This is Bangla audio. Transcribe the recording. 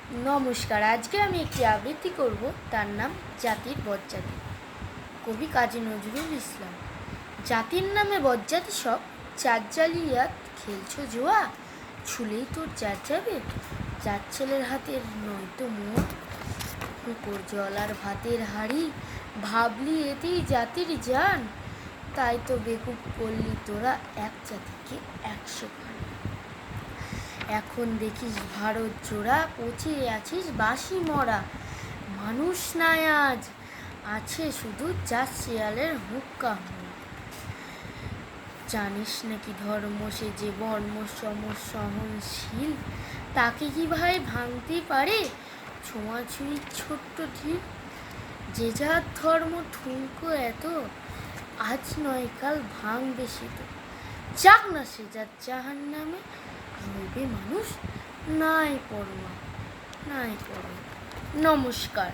নমস্কার। আজকে আমি একটি আবৃত্তি করব, তার নাম জাতির বজ্জাতি। কবি কাজী নজরুল ইসলাম। জাতির নামে বজ্জাতি সব চারজালিয়াত খেলছো জুয়া, ছুলেই তোর চার যাবে, যার ছেলের হাতের নয়তো মোয়া। কুকুর জল আর ভাতের হাড়ি, ভাবলি এতেই জাতির জান, তাই তো বেকুব করলি তোরা এক জাতিকে 100 খান। এখন দেখিস ভারত জোড়া, পচে আছিস বাসি মরা। মানুষ নাই আজ, আছে শুধু চার শিয়ালের হুক্কা। জানিস নাকি ধর্ম সে যে বর্ম সম সহনশীল, তাকে কি ভাই ভাঙতে পারে ছোঁয়াছুঁয়ি ছোট্ট ঢিল? যে যার ধর্ম ঠুনকো এত, আজ নয় কাল ভাঙবে সে তো। যাক না সে যার জাহান্নামে, রইবে মানুষ নাই পরোয়া। নমস্কার।